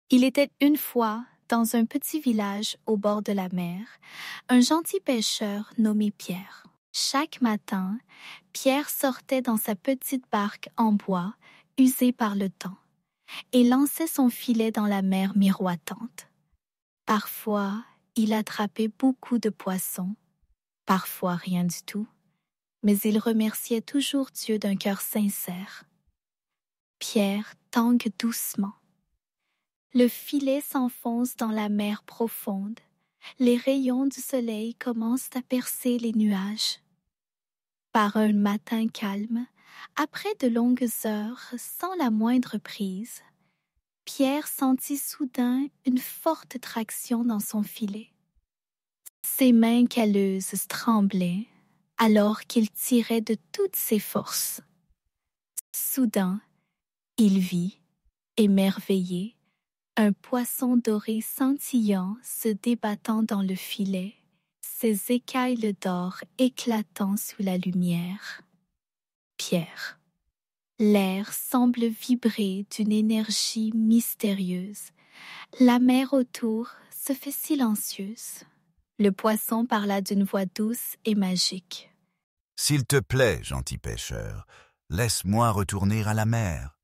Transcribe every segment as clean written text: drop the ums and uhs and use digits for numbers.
Il était une fois, dans un petit village au bord de la mer, un gentil pêcheur nommé Pierre. Chaque matin, Pierre sortait dans sa petite barque en bois, usée par le temps, et lançait son filet dans la mer miroitante. Parfois, il attrapait beaucoup de poissons, parfois rien du tout, mais il remerciait toujours Dieu d'un cœur sincère. Pierre tangue doucement. Le filet s'enfonce dans la mer profonde. Les rayons du soleil commencent à percer les nuages. Par un matin calme, après de longues heures sans la moindre prise, Pierre sentit soudain une forte traction dans son filet. Ses mains calleuses tremblaient alors qu'il tirait de toutes ses forces. Soudain, il vit, émerveillé, un poisson doré scintillant se débattant dans le filet, ses écailles d'or éclatant sous la lumière. Pierre. L'air semble vibrer d'une énergie mystérieuse. La mer autour se fait silencieuse. Le poisson parla d'une voix douce et magique. « S'il te plaît, gentil pêcheur, laisse-moi retourner à la mer.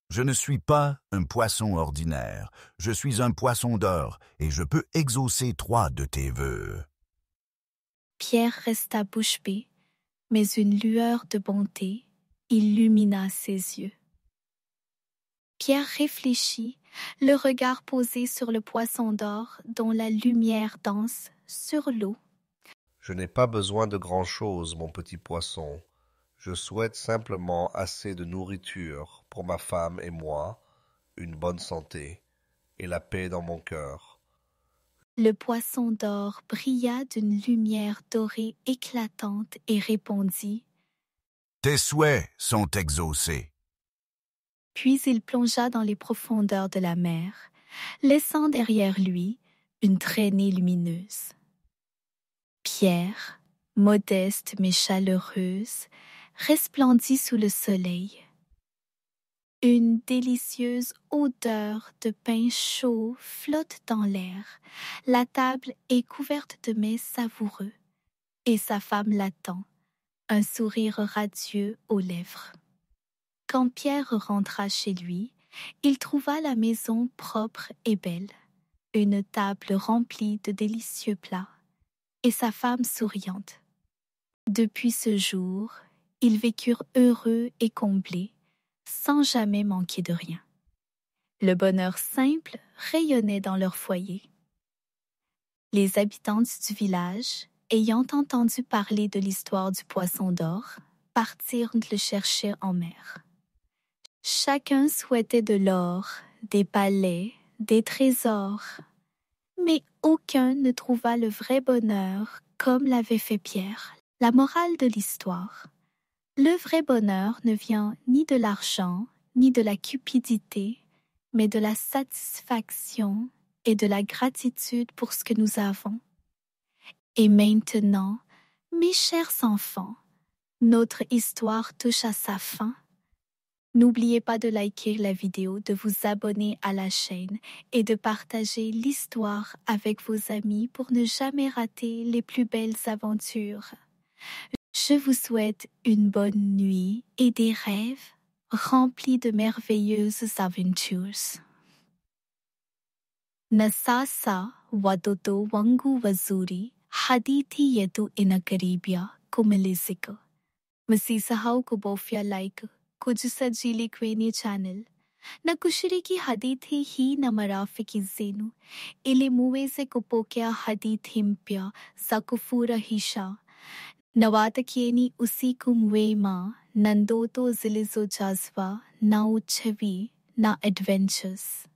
Je ne suis pas un poisson ordinaire, je suis un poisson d'or et je peux exaucer 3 de tes vœux. » Pierre resta bouche bée, mais une lueur de bonté illumina ses yeux. Pierre réfléchit, le regard posé sur le poisson d'or dont la lumière danse sur l'eau. « Je n'ai pas besoin de grand-chose, mon petit poisson. Je souhaite simplement assez de nourriture pour ma femme et moi, une bonne santé et la paix dans mon cœur. » Le poisson d'or brilla d'une lumière dorée éclatante et répondit « Tes souhaits sont exaucés. » Puis il plongea dans les profondeurs de la mer, laissant derrière lui une traînée lumineuse. Pierre, modeste mais chaleureuse, resplendit sous le soleil. Une délicieuse odeur de pain chaud flotte dans l'air. La table est couverte de mets savoureux et sa femme l'attend, un sourire radieux aux lèvres. Quand Pierre rentra chez lui, il trouva la maison propre et belle, une table remplie de délicieux plats et sa femme souriante. Depuis ce jour, ils vécurent heureux et comblés, sans jamais manquer de rien. Le bonheur simple rayonnait dans leur foyer. Les habitants du village, ayant entendu parler de l'histoire du poisson d'or, partirent le chercher en mer. Chacun souhaitait de l'or, des palais, des trésors, mais aucun ne trouva le vrai bonheur comme l'avait fait Pierre. La morale de l'histoire. Le vrai bonheur ne vient ni de l'argent, ni de la cupidité, mais de la satisfaction et de la gratitude pour ce que nous avons. Et maintenant, mes chers enfants, notre histoire touche à sa fin. N'oubliez pas de liker la vidéo, de vous abonner à la chaîne et de partager l'histoire avec vos amis pour ne jamais rater les plus belles aventures. Je vous souhaite une bonne nuit et des rêves remplis de merveilleuses aventures. Nasasa wadoto wangu wazuri hadithi yetu inakaribia kumalizika. Msisahau kubofya like kujisajili kwenye channel na kushiriki hadithi hii na marafiki zenu ili muweze kupokea hadithi mpya za kufurahisha. Nawatakieni usiku mwema na ndoto zilizojazwa na uchawi na adventures.